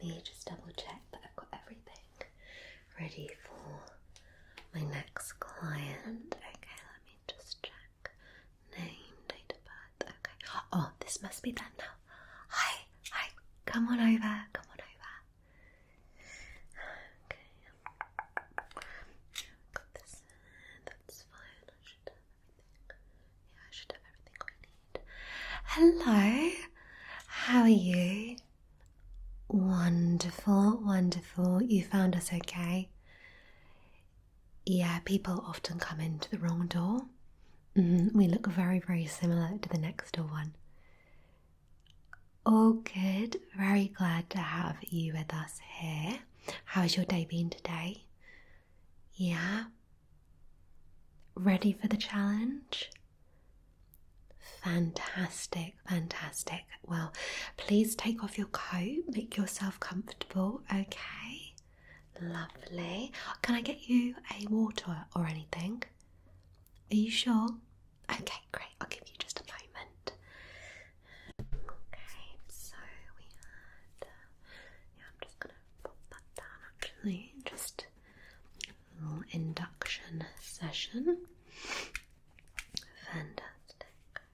Let me just double check that I've got everything ready for my next client. Okay, let me just check. Name, date of birth. Okay. Oh, this must be that now. Hi. Come on over. Okay. Got this. That's fine. I should have everything we need. Hello. How are you? Wonderful. You found us okay? Yeah, people often come into the wrong door. We look very similar to the next door one. Oh, good. Very glad to have you with us here. How's your day been today? Yeah? Ready for the challenge? Fantastic. Well, please take off your coat, make yourself comfortable, okay? Lovely. Can I get you a water or anything? Are you sure? Okay, great. I'll give you just a moment. Okay, so we had... I'm just going to pop that down actually. Just a little induction session. Fantastic.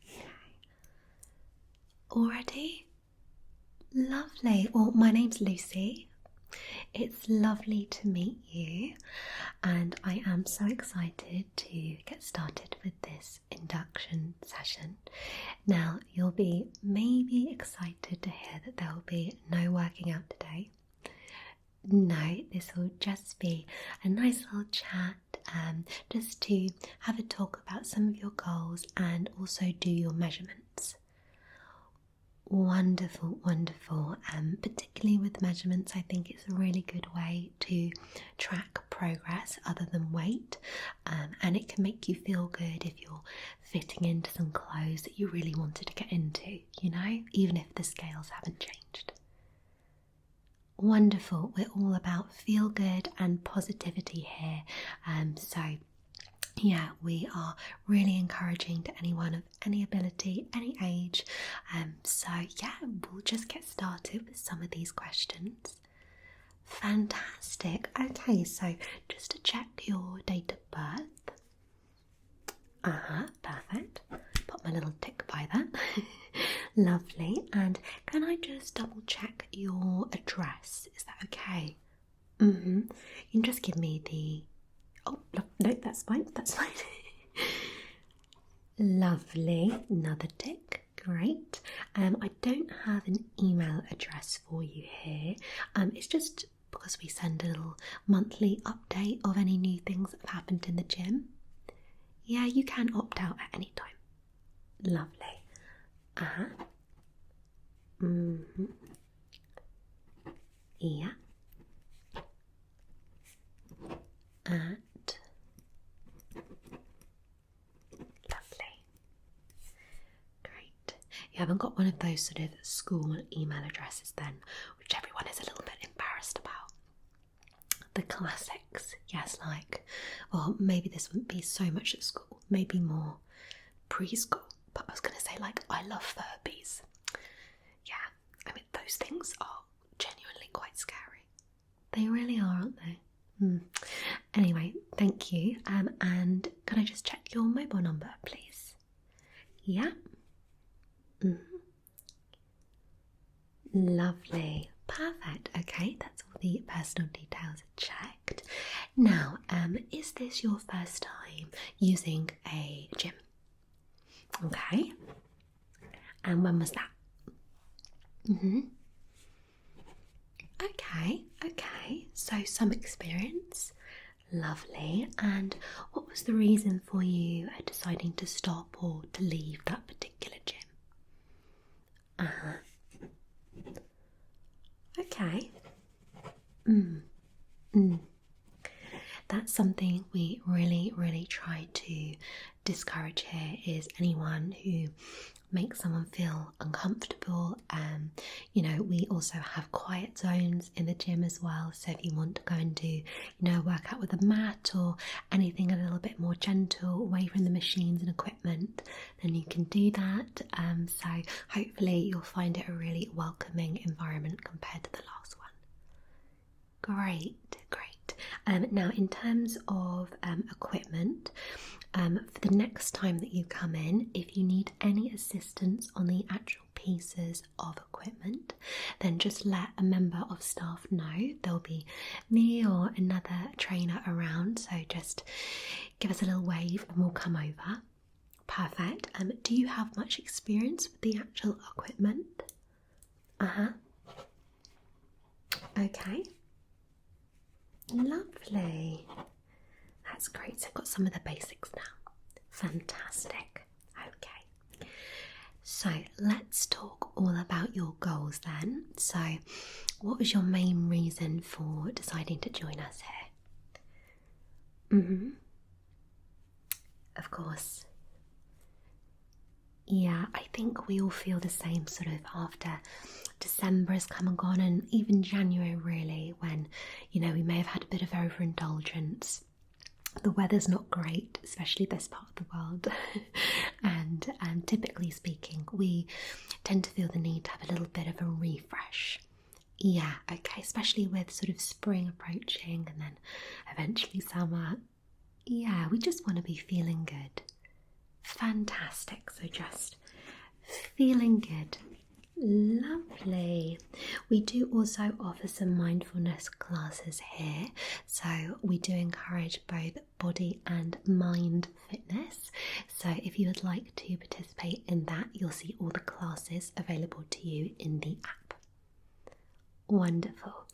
Okay. Already? Lovely. Well, my name's Lucy. It's lovely to meet you, and I am so excited to get started with this induction session. Now, you'll be maybe excited to hear that there will be no working out today. No, this will just be a nice little chat, just to have a talk about some of your goals and also do your measurements. Wonderful. Particularly with measurements, I think it's a really good way to track progress other than weight, and it can make you feel good if you're fitting into some clothes that you really wanted to get into, even if the scales haven't changed. Wonderful. We're all about feel good and positivity here, so yeah, we are really encouraging to anyone of any ability, any age. So yeah, we'll just get started with some of these questions. Fantastic. Okay, so just to check your date of birth. Perfect. Put my little tick by that. Lovely. And can I just double check your address? Is that okay? You can just give me the... Oh, no, that's fine. Lovely. Another tick. Great. I don't have an email address for you here. It's just because we send a little monthly update of any new things that have happened in the gym. Yeah, you can opt out at any time. Lovely. Yeah. Lovely. Great. You haven't got one of those sort of school email addresses then, which everyone is a little bit embarrassed about. The classics, yes, like, well, maybe this wouldn't be so much at school, maybe more preschool, but I was going to say, like, I love Furbies. Yeah, I mean, those things are genuinely quite scary. They really are, aren't they? Anyway, thank you. And can I just check your mobile number, please? Yeah. Lovely. Perfect. Okay, that's all the personal details checked. Now, is this your first time using a gym? Okay. And when was that? Okay. So some experience. Lovely. And what was the reason for you deciding to stop or to leave that particular gym? Okay. That's something we really try to discourage here, is anyone who makes someone feel uncomfortable. We also have quiet zones in the gym as well, so if you want to go and do a workout with a mat or anything a little bit more gentle away from the machines and equipment, then you can do that. So hopefully you'll find it a really welcoming environment compared to the last one. Great, great. Now, in terms of equipment, for the next time that you come in, if you need any assistance on the actual pieces of equipment, then just let a member of staff know. There'll be me or another trainer around, so just give us a little wave and we'll come over. Perfect. Do you have much experience with the actual equipment? Okay. Lovely. That's great. So I've got some of the basics now. Fantastic. Okay. So let's talk all about your goals then. So what was your main reason for deciding to join us here? Of course. Yeah, I think we all feel the same sort of after December has come and gone, and even January really, when, you know, we may have had a bit of overindulgence. The weather's not great, especially this part of the world. and typically speaking, we tend to feel the need to have a little bit of a refresh. Yeah, okay, especially with sort of spring approaching and then eventually summer. Yeah, we just want to be feeling good. Fantastic. So just feeling good. Lovely. We do also offer some mindfulness classes here, so we do encourage both body and mind fitness. So if you would like to participate in that, you'll see all the classes available to you in the app. Wonderful.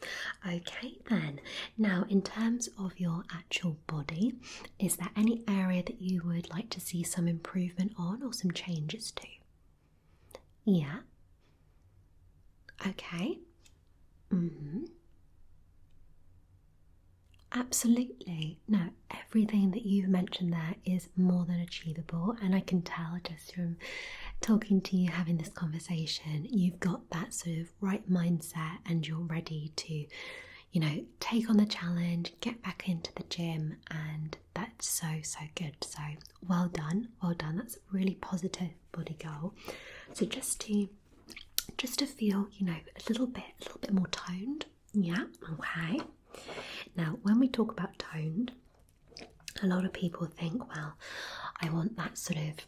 Okay then. Now, in terms of your actual body, is there any area that you would like to see some improvement on or some changes to? Yeah. Okay. Absolutely. No, everything that you've mentioned there is more than achievable, and I can tell just from talking to you, having this conversation, you've got that sort of right mindset and you're ready to, you know, take on the challenge, get back into the gym, and that's so good. So well done. That's a really positive body goal. So just to feel, you know, a little bit more toned. Yeah, okay. Now, when we talk about toned, a lot of people think, well, I want that sort of,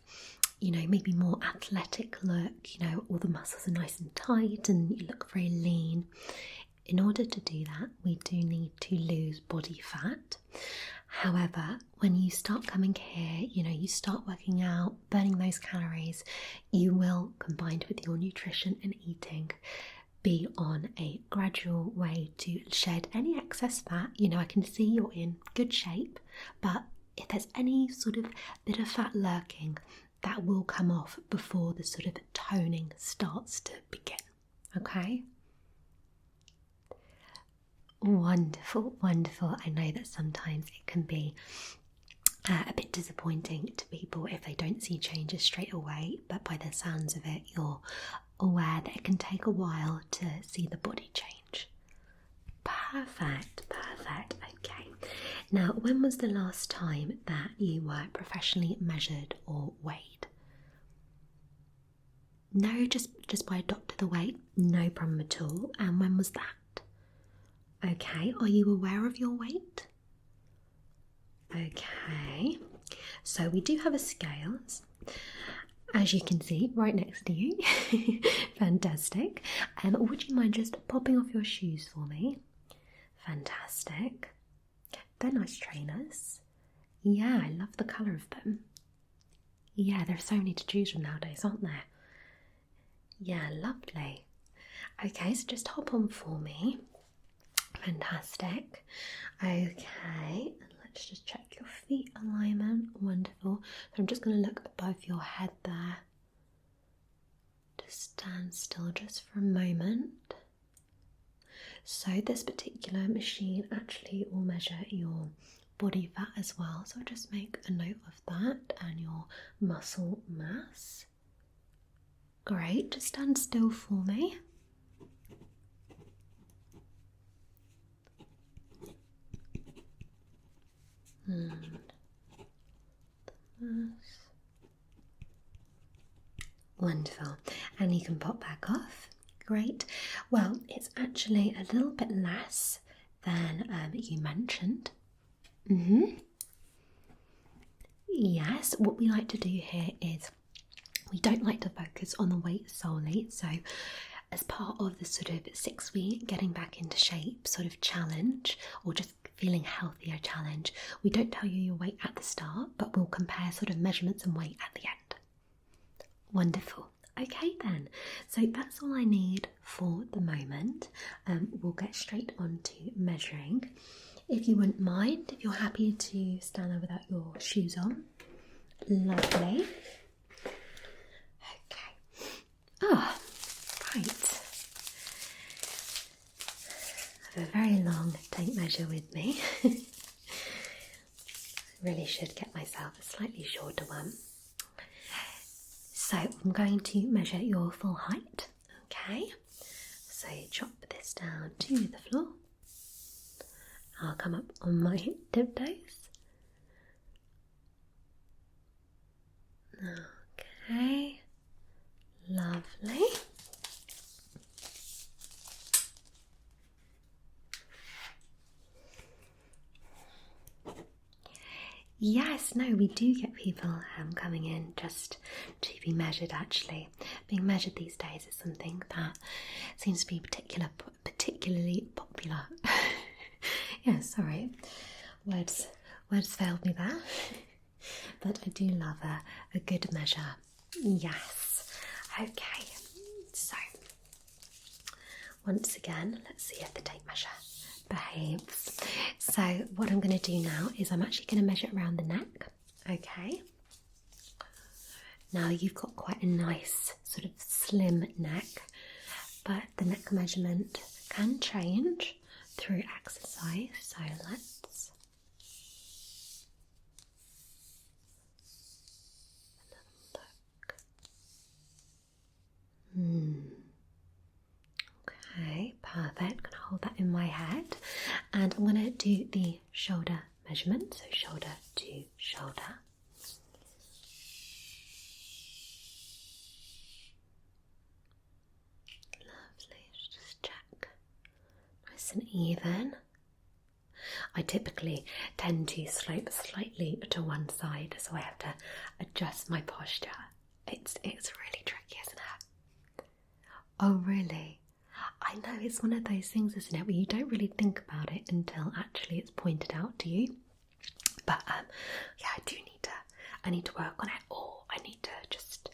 you know, maybe more athletic look, you know, all the muscles are nice and tight and you look very lean. In order to do that, we do need to lose body fat. However, when you start coming here, you know, you start working out, burning those calories, you will, combined with your nutrition and eating, be on a gradual way to shed any excess fat. You know, I can see you're in good shape, but if there's any sort of bit of fat lurking, that will come off before the sort of toning starts to begin. Okay? Wonderful. I know that sometimes it can be a bit disappointing to people if they don't see changes straight away, but by the sounds of it, you're aware that it can take a while to see the body change. Perfect. Okay. Now, when was the last time that you were professionally measured or weighed? No, just by a doctor the weight? No problem at all. And when was that? Okay, are you aware of your weight? Okay, so we do have a scale, as you can see, right next to you. Fantastic. Would you mind just popping off your shoes for me? Fantastic. They're nice trainers. Yeah, I love the colour of them. Yeah, there are so many to choose from nowadays, aren't there? Yeah, lovely. Okay, so just hop on for me. Fantastic. Okay, let's just check your feet alignment. Wonderful. So I'm just going to look above your head there. Just stand still just for a moment. So this particular machine actually will measure your body fat as well. So I'll just make a note of that and your muscle mass. Great, just stand still for me. Wonderful. And you can pop back off. Great. Well, it's actually a little bit less then you mentioned. Yes, what we like to do here is we don't like to focus on the weight solely. So as part of the sort of 6-week getting back into shape sort of challenge, or just feeling healthier challenge, we don't tell you your weight at the start, but we'll compare sort of measurements and weight at the end. Wonderful. Okay then, so that's all I need for the moment. We'll get straight on to measuring. If you wouldn't mind, if you're happy to stand there without your shoes on. Lovely. Okay. Oh, right. I have a very long tape measure with me. Really should get myself a slightly shorter one. So I'm going to measure your full height. Okay. So chop this down to the floor. I'll come up on my tiptoes. Okay, lovely. Yes, no, we do get people coming in just to be measured. Actually, being measured these days is something that seems to be particularly popular. Yeah, sorry, words failed me there. But I do love a good measure. Yes. Okay. So once again, let's see if the tape measure behaves. So what I'm going to do now is I'm actually going to measure around the neck. Okay. Now you've got quite a nice sort of slim neck, but the neck measurement can change through exercise. So let's Okay, perfect. I'm going to hold that in my head, and I'm going to do the shoulder measurement, so shoulder to shoulder. Lovely, just check. Nice and even. I typically tend to slope slightly to one side, so I have to adjust my posture. It's really tricky, isn't it? Oh, really? I know, it's one of those things, isn't it, where you don't really think about it until actually it's pointed out to you. But yeah, I need to work on it, or I need to just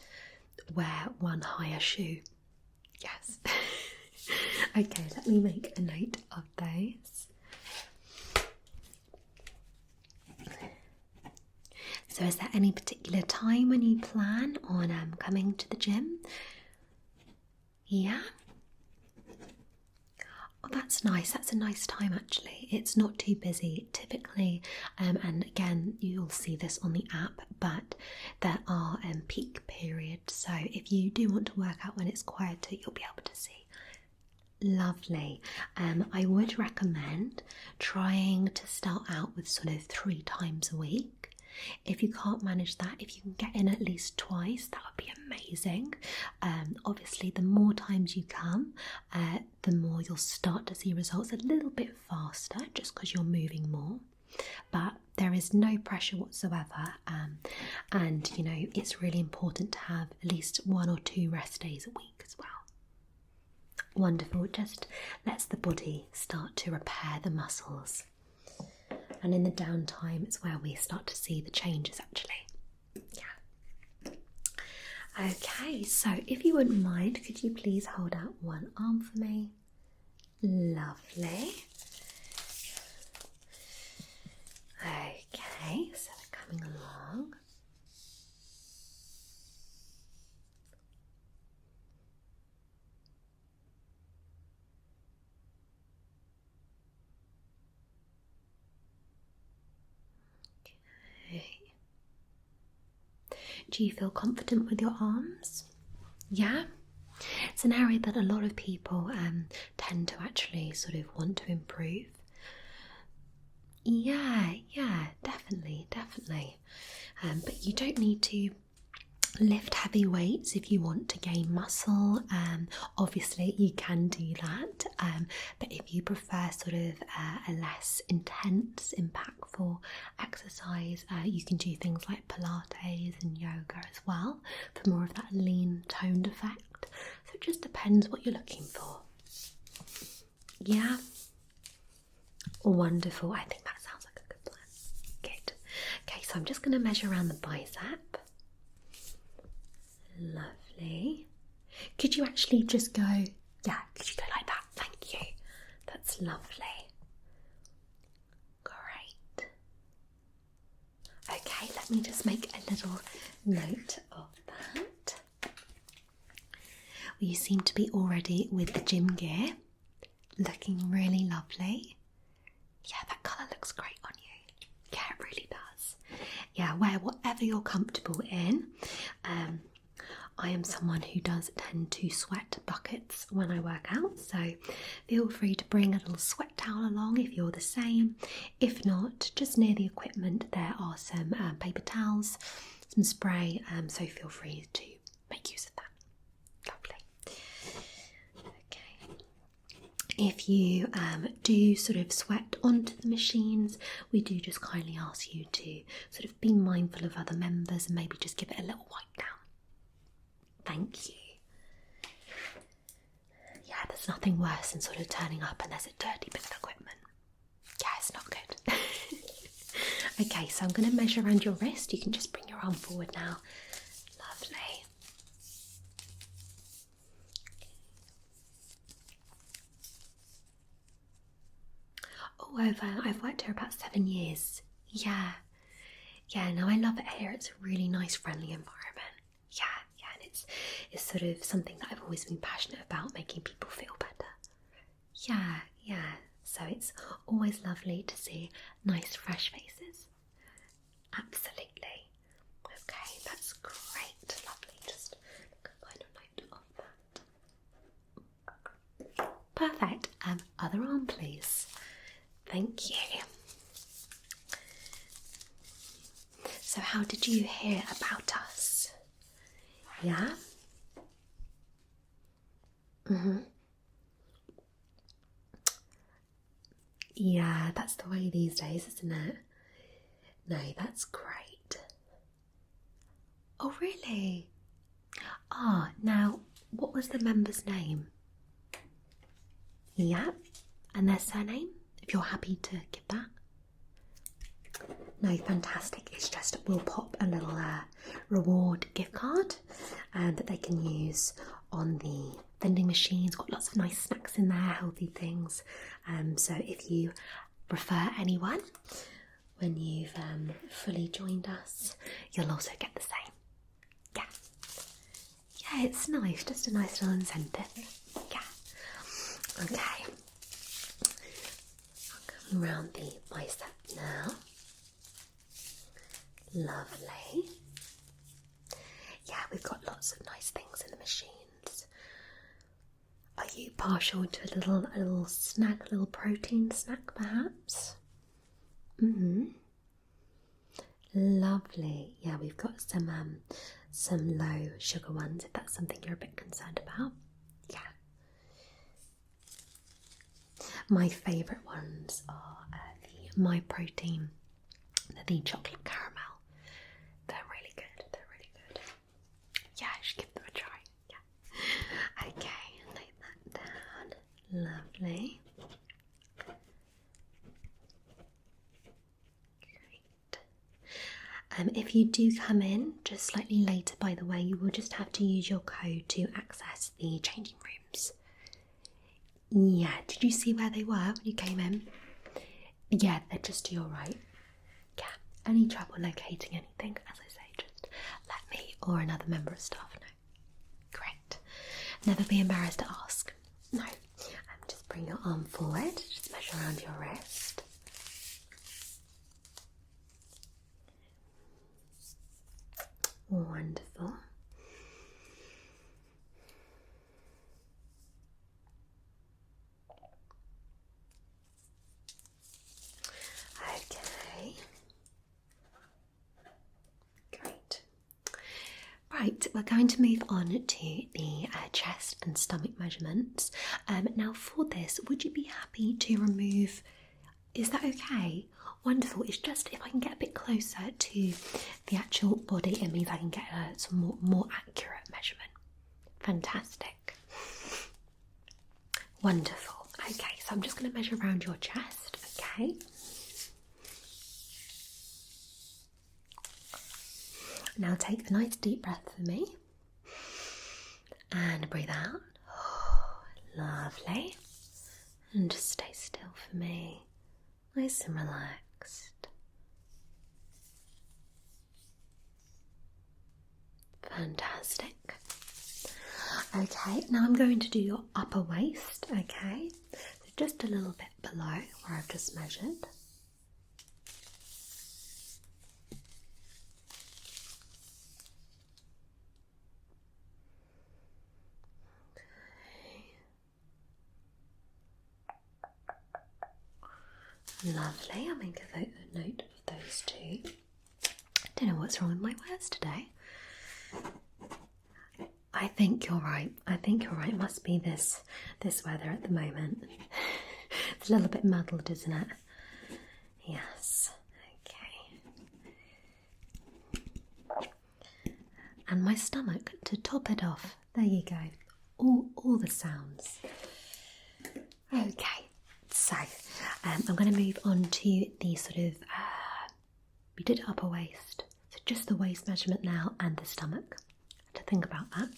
wear one higher shoe. Yes. Okay, let me make a note of those. So is there any particular time when you plan on coming to the gym? Yeah? Oh, that's nice. That's a nice time actually. It's not too busy typically, and again you'll see this on the app, but there are peak periods, so if you do want to work out when it's quieter, you'll be able to see. Lovely. I would recommend trying to start out with sort of 3 times a week. If you can't manage that, if you can get in at least twice, that would be amazing. Obviously, the more times you come, the more you'll start to see results a little bit faster, just because you're moving more. But there is no pressure whatsoever, and you know, it's really important to have at least 1 or 2 rest days a week as well. Wonderful. It just lets the body start to repair the muscles. And in the downtime, it's where we start to see the changes actually. Yeah. Okay, so if you wouldn't mind, could you please hold out one arm for me? Lovely. Okay, so we're coming along. Do you feel confident with your arms? Yeah? It's an area that a lot of people tend to actually sort of want to improve. Yeah, definitely. But you don't need to lift heavy weights if you want to gain muscle. Obviously you can do that, but if you prefer sort of a less intense, impactful exercise, you can do things like Pilates and yoga as well for more of that lean toned effect. So it just depends what you're looking for. Yeah, wonderful. I think that sounds like a good plan. Good. Okay, so I'm just going to measure around the bicep. Lovely. Could you actually just go, yeah, could you go like that? Thank you. That's lovely. Great. Okay, let me just make a little note of that. Well, you seem to be already with the gym gear, looking really lovely. Yeah, that colour looks great on you. Yeah, it really does. Yeah, wear whatever you're comfortable in. I am someone who does tend to sweat buckets when I work out, so feel free to bring a little sweat towel along if you're the same. If not, just near the equipment there are some paper towels, some spray, so feel free to make use of that. Lovely. Okay. If you do sort of sweat onto the machines, we do just kindly ask you to sort of be mindful of other members and maybe just give it a little wipe down. Thank you. Yeah, there's nothing worse than sort of turning up and there's a dirty bit of equipment. Yeah, it's not good. Okay, so I'm going to measure around your wrist. You can just bring your arm forward now. Lovely. Oh, I've worked here about 7 years. Yeah. Yeah, no, I love it here. It's a really nice, friendly environment. Yeah, and it's sort of something that I've always been passionate about, making people feel better. Yeah, so it's always lovely to see nice, fresh faces. Absolutely. Okay, that's great. Lovely. Just kind of note of that. Perfect. Other arm, please. Thank you. So how did you hear about us? Yeah? Yeah, that's the way these days, isn't it? No, that's great. Oh, really? Now, what was the member's name? Yeah, and their surname, if you're happy to give that. No, fantastic. It's just we'll pop a little reward gift card that they can use on the vending machine. It's got lots of nice snacks in there, healthy things. So if you refer anyone when you've fully joined us, you'll also get the same. Yeah, it's nice. Just a nice little incentive. Yeah. Okay. Coming around the bicep now. Lovely. Yeah, we've got lots of nice things in the machines. Are you partial to a little snack, a little protein snack perhaps? Lovely. Yeah, we've got some low sugar ones if that's something you're a bit concerned about. Yeah. My favourite ones are the My Protein, the chocolate caramel. They're really good. Yeah, I should give them a try. Yeah. Okay, lay that down. Lovely. Great. If you do come in just slightly later, by the way, you will just have to use your code to access the changing rooms. Yeah, did you see where they were when you came in? Yeah, they're just to your right. Yeah, any trouble locating anything, as I say, just let me or another member of staff know. Great. Never be embarrassed to ask. No. Just bring your arm forward, just measure around your wrist. Wonderful. Okay. Great. Right, we're going to move on to the chest and stomach measurements. Now for this, would you be happy to remove, is that okay? Wonderful, it's just if I can get a bit closer to the actual body, it means I can get some more accurate measurement. Fantastic. Wonderful. Okay, so I'm just going to measure around your chest, okay? Now take a nice deep breath for me and breathe out. Lovely. And just stay still for me, nice and relaxed. Fantastic. Okay, now I'm going to do your upper waist, okay? So just a little bit below where I've just measured. Lovely, I'll make a note of those two. I don't know what's wrong with my words today. I think you're right. It must be this weather at the moment. It's a little bit muddled, isn't it? Yes. Okay. And my stomach to top it off. There you go. All the sounds. Okay. So, I'm going to move on to the sort of, we did upper waist, so just the waist measurement now and the stomach, to think about that.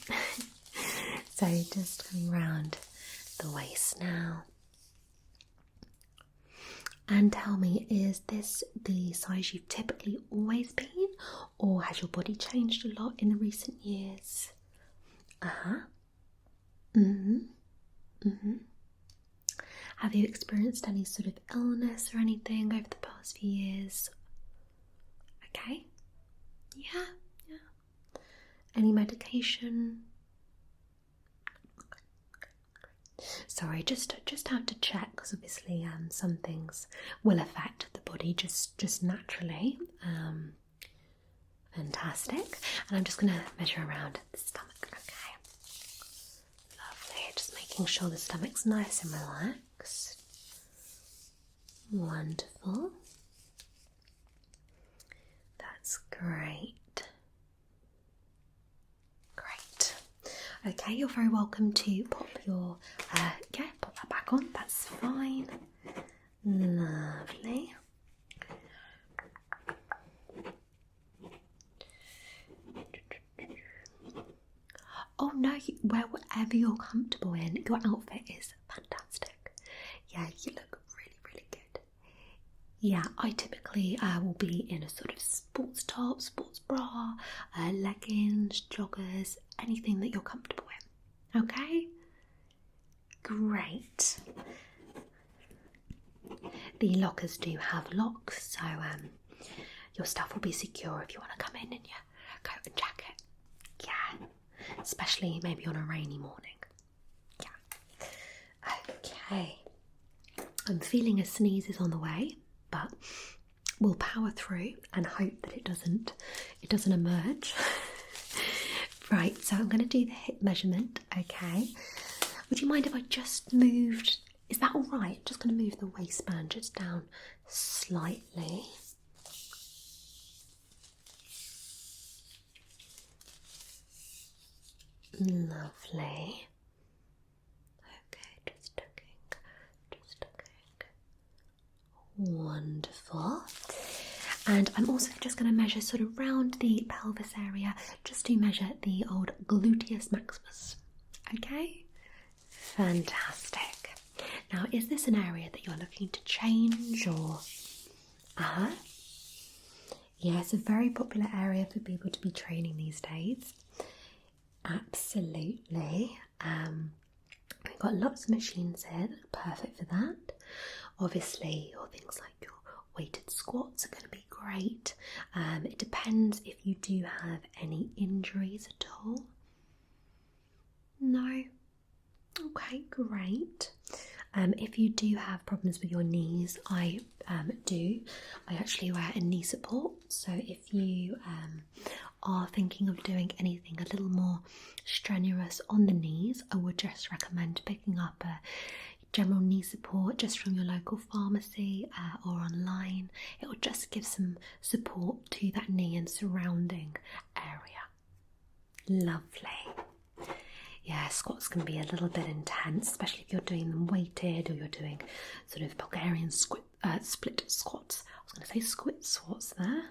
So just coming round the waist now. And tell me, is this the size you've typically always been, or has your body changed a lot in the recent years? Have you experienced any sort of illness or anything over the past few years? Okay. Yeah. Any medication? Sorry, just have to check because obviously some things will affect the body just naturally. Fantastic. And I'm just going to measure around the stomach. Okay. Lovely. Just making sure the stomach's nice and relaxed. Wonderful. That's great. Great. Okay, you're very welcome to pop your, pop that back on. That's fine. Lovely. Oh no, wear whatever you're comfortable in. Your outfit is fantastic. Yeah, you look really, really good. Yeah, I typically will be in a sort of sports top, sports bra, leggings, joggers, anything that you're comfortable in. Okay? Great. The lockers do have locks, so your stuff will be secure if you want to come in your coat and jacket. Yeah. Especially maybe on a rainy morning. Yeah. Okay. I'm feeling a sneeze is on the way, but we'll power through and hope that it doesn't emerge. Right, so I'm going to do the hip measurement, okay? Would you mind if I just moved, is that all right? Just going to move the waistband just down slightly. Lovely. Okay, just looking. Wonderful. And I'm also just going to measure sort of round the pelvis area, just to measure the old gluteus maximus. Okay? Fantastic. Now, is this an area that you're looking to change or? Yeah, it's a very popular area for people to be training these days. Absolutely. We've got lots of machines here that are perfect for that. Obviously, your things like your weighted squats are going to be great. It depends if you do have any injuries at all. No? Okay, great. If you do have problems with your knees, I actually wear a knee support. So if you are thinking of doing anything a little more strenuous on the knees, I would just recommend picking up a general knee support just from your local pharmacy or online. It will just give some support to that knee and surrounding area. Lovely. Yeah, squats can be a little bit intense, especially if you're doing them weighted or you're doing sort of Bulgarian split squats. I was going to say squid squats there.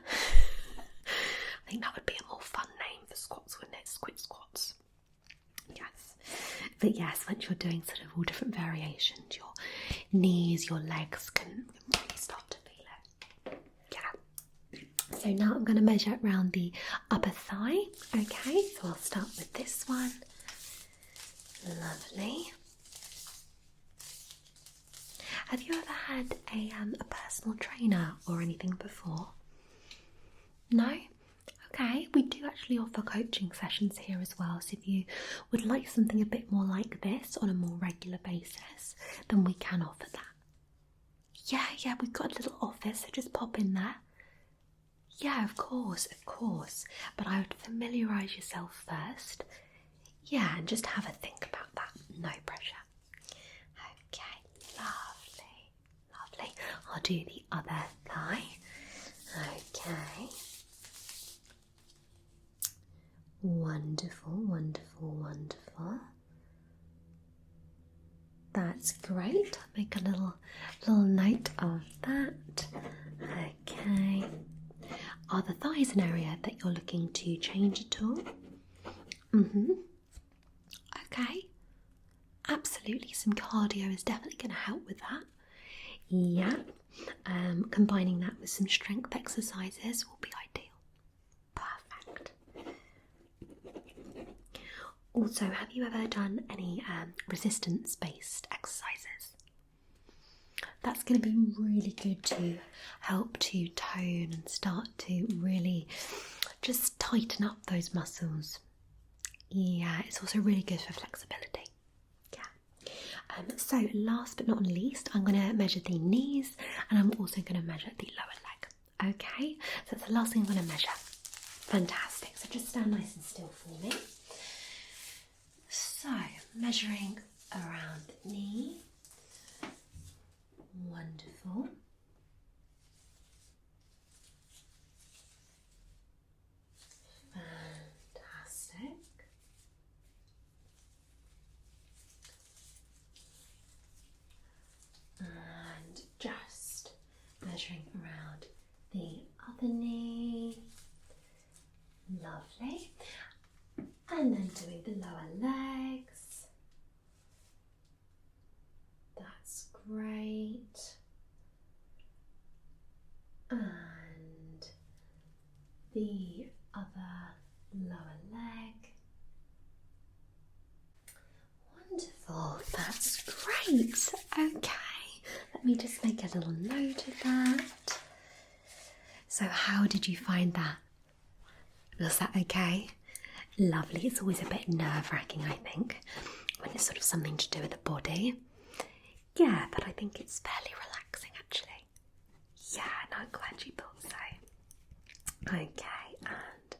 I think that would be a more fun name for squats, wouldn't it? Squid squats. Yes. But yes, once you're doing sort of all different variations, your knees, your legs can really start to feel it. Yeah. So now I'm going to measure around the upper thigh. Okay, so I'll start with this one. Lovely. Have you ever had a personal trainer or anything before? No? Okay, we do actually offer coaching sessions here as well, so if you would like something a bit more like this on a more regular basis, then we can offer that. Yeah, we've got a little office, so just pop in there. Yeah, of course. But I would familiarise yourself first. Yeah, and just have a think about that. No pressure. Okay, lovely. I'll do the other thigh. Okay. Wonderful. That's great. I'll make a little note of that. Okay. Are the thighs an area that you're looking to change at all? Okay. Absolutely. Some cardio is definitely going to help with that. Yeah. Combining that with some strength exercises will be ideal. Perfect. Also, have you ever done any resistance-based exercises? That's going to be really good to help to tone and start to really just tighten up those muscles. Yeah, it's also really good for flexibility. Yeah. So last but not least, I'm going to measure the knees and I'm also going to measure the lower leg. Okay, so that's the last thing I'm going to measure. Fantastic. So just stand nice and still for me. So, measuring around the knee. Wonderful. Fantastic. And just measuring around the other knee. Lovely. And then doing the lower legs. That's great. And the other lower leg. Wonderful, that's great. Okay, let me just make a little note of that. So how did you find that? Was that okay? Lovely. It's always a bit nerve-wracking, I think, when it's sort of something to do with the body. Yeah, but I think it's fairly relaxing, actually. Yeah, no, I'm glad you thought so. Okay, and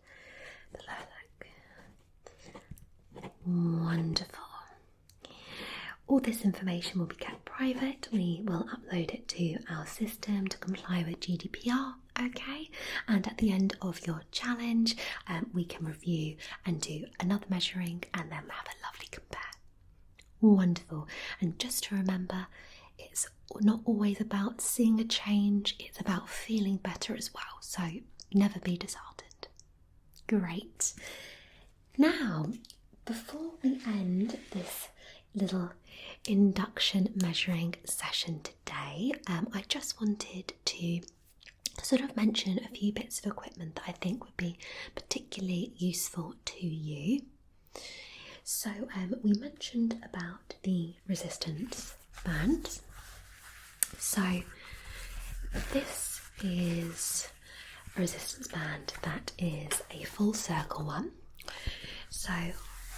the lower leg. Wonderful. All this information will be kept private. We will upload it to our system to comply with GDPR, okay? And at the end of your challenge, we can review and do another measuring and then have a lovely compare. Wonderful. And just to remember, it's not always about seeing a change, it's about feeling better as well. So never be disheartened. Great. Now, before we end this little induction measuring session today, I just wanted to sort of mention a few bits of equipment that I think would be particularly useful to you. So we mentioned about the resistance bands. So this is a resistance band that is a full circle one. So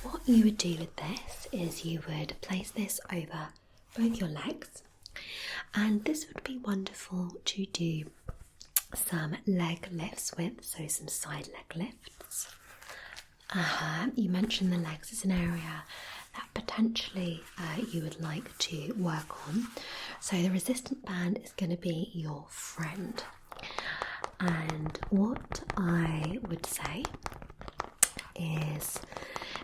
what you would do with this is you would place this over both your legs, and this would be wonderful to do some leg lifts with, so some side leg lifts. wrists. You mentioned the legs is an area that potentially you would like to work on. So the resistant band is going to be your friend. And what I would say is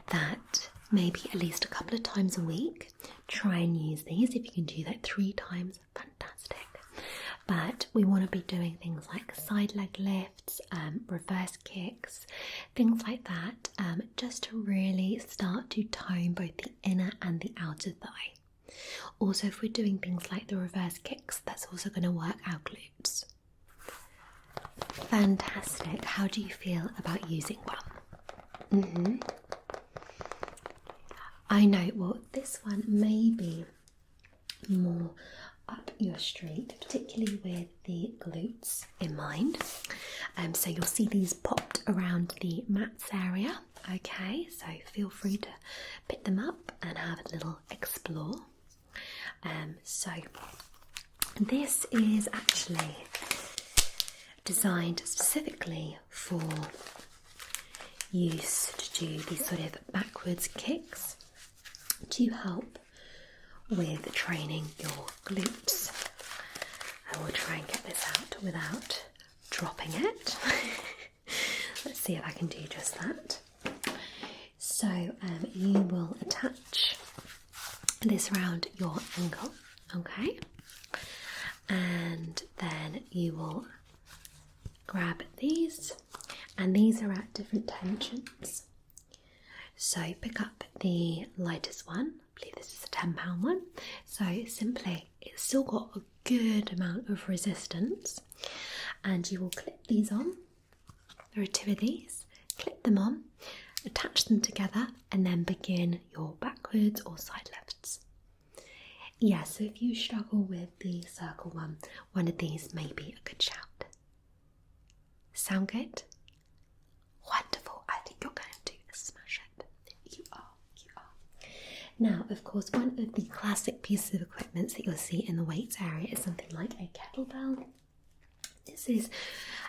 that maybe at least a couple of times a week, try and use these. If you can do that 3 times, fantastic. But we want to be doing things like side leg lifts, reverse kicks, things like that, just to really start to tone both the inner and the outer thigh. Also, if we're doing things like the reverse kicks, that's also going to work our glutes. Fantastic. How do you feel about using one? I know, well, this one may be more up your street, particularly with the glutes in mind. So you'll see these popped around the mats area. Okay, so feel free to pick them up and have a little explore. So this is actually designed specifically for use to do these sort of backwards kicks to help with training your glutes. I will try and get this out without dropping it. Let's see if I can do just that. So you will attach this around your ankle, okay? And then you will grab these, and these are at different tensions. So pick up the lightest one. I believe this is a £10 one. So simply, it's still got a good amount of resistance, and you will clip these on. There are 2 of these. Clip them on, attach them together, and then begin your backwards or side lifts. Yeah, so if you struggle with the circle one of these may be a good shout. Sound good? Wonderful. I think you're going to smash it. You are. Now, of course, one of the classic pieces of equipment that you'll see in the weights area is something like a kettlebell. This is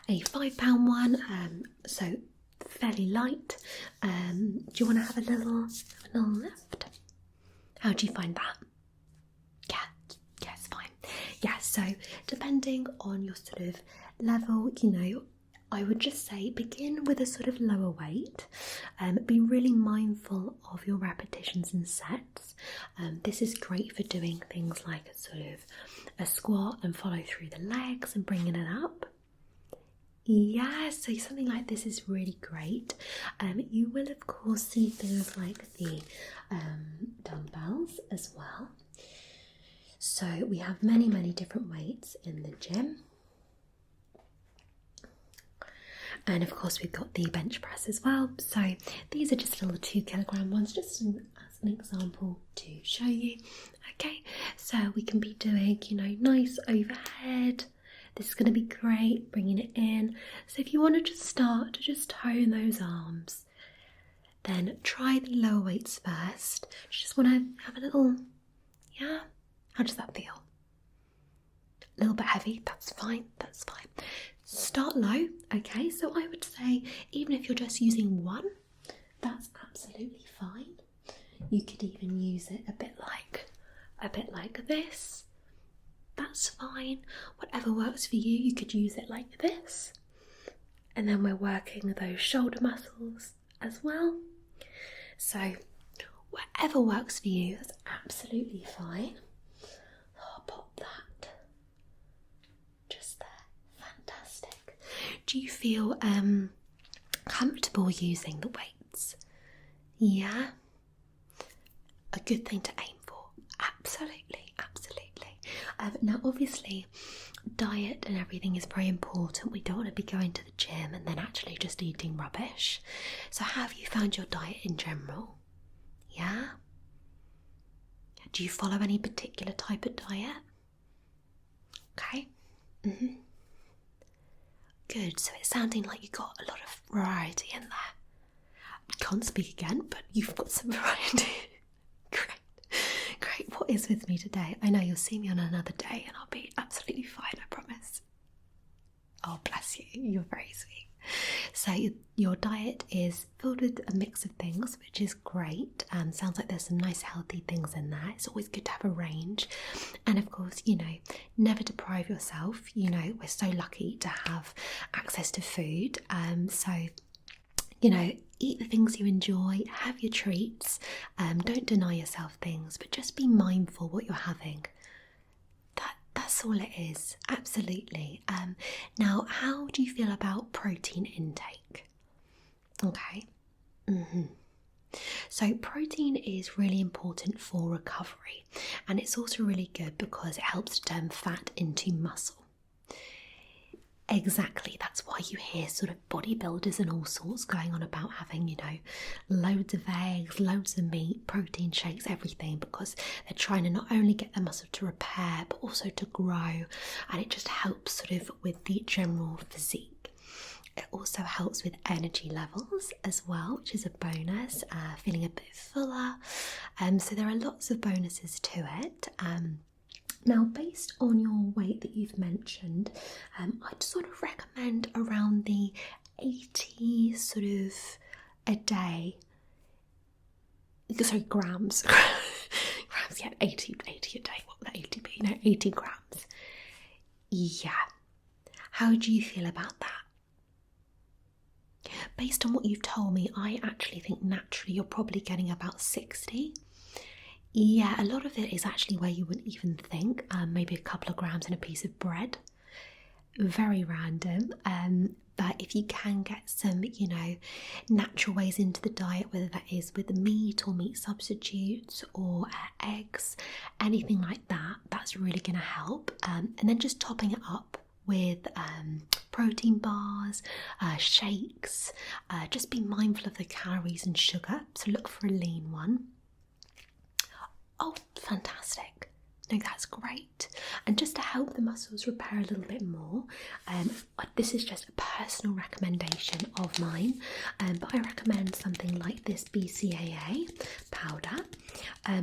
a £5 one, so fairly light. Do you want to have a little lift? How do you find that? Yeah, it's fine. Yeah, so depending on your sort of level, I would just say begin with a sort of lower weight. Be really mindful of your repetitions and sets. This is great for doing things like a sort of a squat and follow through the legs and bringing it up. Yeah, so something like this is really great. You will of course see things like the dumbbells as well. So we have many different weights in the gym. And of course we've got the bench press as well. So these are just little 2 kilogram ones, just as an example to show you. Okay, so we can be doing, nice overhead. This is going to be great, bringing it in. So if you want to just start to just tone those arms, then try the lower weights first. Just want to have a little, yeah? How does that feel? A little bit heavy, that's fine. Start low, okay? So I would say even if you're just using one, that's absolutely fine. You could even use it a bit like this. That's fine. Whatever works for you, you could use it like this. And then we're working those shoulder muscles as well. So whatever works for you, that's absolutely fine. I'll pop that just there. Fantastic. Do you feel comfortable using the weights? Yeah? A good thing to aim for. Absolutely. Now obviously diet and everything is very important. We don't want to be going to the gym and then actually just eating rubbish. So how have you found your diet in general? Yeah? Do you follow any particular type of diet? Okay. Good, so it's sounding like you've got a lot of variety in there. Can't speak again, but you've got some variety. Great, what is with me today? I know you'll see me on another day and I'll be absolutely fine, I promise. Oh, bless you, you're very sweet. So your diet is filled with a mix of things, which is great. Sounds like there's some nice healthy things in there. It's always good to have a range. And of course, never deprive yourself. We're so lucky to have access to food. So, eat the things you enjoy, have your treats. Don't deny yourself things, but just be mindful what you're having. That's all it is, absolutely. Now, how do you feel about protein intake? Okay. So protein is really important for recovery, and it's also really good because it helps to turn fat into muscle. Exactly, that's why you hear sort of bodybuilders and all sorts going on about having, loads of eggs, loads of meat, protein shakes, everything, because they're trying to not only get their muscle to repair, but also to grow, and it just helps sort of with the general physique. It also helps with energy levels as well, which is a bonus, feeling a bit fuller. So there are lots of bonuses to it. Now, based on your weight that you've mentioned, I'd sort of recommend around the 80 sort of a day. Sorry, grams. Grams, yeah, 80 a day. What would that 80 be? 80 grams. Yeah. How do you feel about that? Based on what you've told me, I actually think naturally you're probably getting about 60. Yeah, a lot of it is actually where you wouldn't even think, maybe a couple of grams in a piece of bread. Very random, but if you can get some, natural ways into the diet, whether that is with meat or meat substitutes or eggs, anything like that, that's really going to help. And then just topping it up with protein bars, shakes, just be mindful of the calories and sugar, so look for a lean one. Oh, fantastic. No, that's great. And just to help the muscles repair a little bit more, this is just a personal recommendation of mine, but I recommend something like this BCAA powder.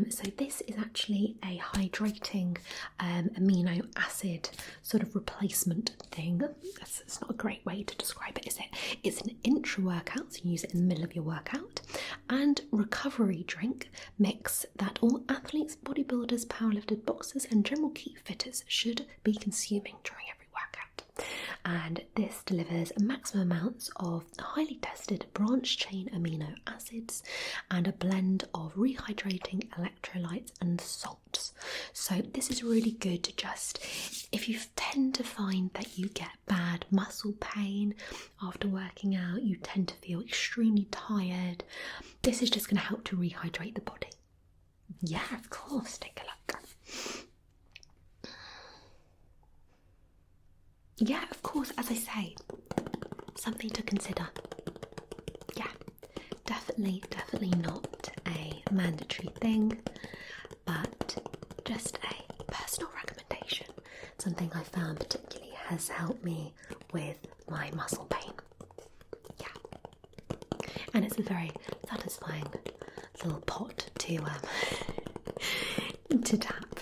So this is actually a hydrating amino acid sort of replacement thing. It's not a great way to describe it, is it? It's an intra-workout, so you use it in the middle of your workout, and recovery drink mix that all athletes, bodybuilders, powerlifters, boxers and general keep fitters should be consuming during every workout. And this delivers maximum amounts of highly tested branch chain amino acids and a blend of rehydrating electrolytes and salts. So this is really good to just, if you tend to find that you get bad muscle pain after working out, you tend to feel extremely tired, this is just going to help to rehydrate the body. Yeah, of course, take a look. Yeah, of course, as I say, something to consider. Yeah, definitely not a mandatory thing, but just a personal recommendation. Something I found particularly has helped me with my muscle pain. Yeah, and it's a very satisfying little pot to tap.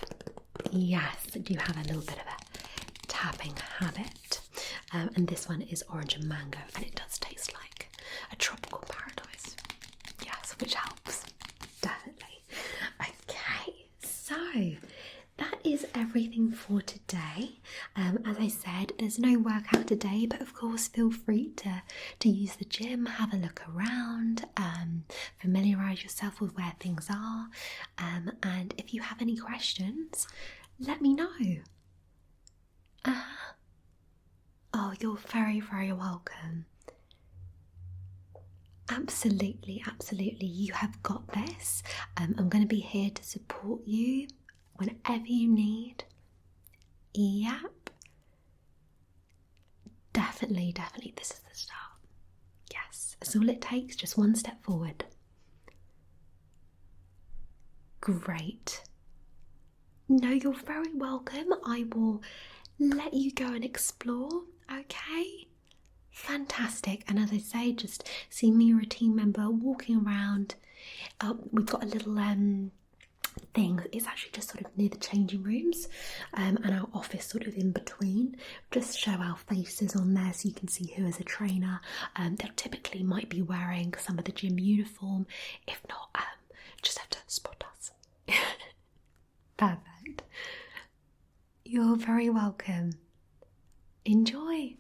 Yes, I do have a little bit of a tapping habit, and this one is orange and mango, and it does taste like a tropical paradise. Yes, which helps definitely. Okay, so that is everything for today. As I said, there's no workout today, but of course feel free to use the gym, have a look around, familiarise yourself with where things are, and if you have any questions, let me know. Oh, you're very, very welcome. Absolutely, you have got this. I'm going to be here to support you whenever you need. Yep. Definitely, this is the start. Yes, that's all it takes, just one step forward. Great. No, you're very welcome. I will let you go and explore, okay? Fantastic. And as I say, just see me or a team member walking around. We've got a little thing. It's actually just sort of near the changing rooms and our office sort of in between. Just show our faces on there so you can see who is a trainer. They'll typically might be wearing some of the gym uniform. If not, just have to spot us. Perfect. You're very welcome. Enjoy.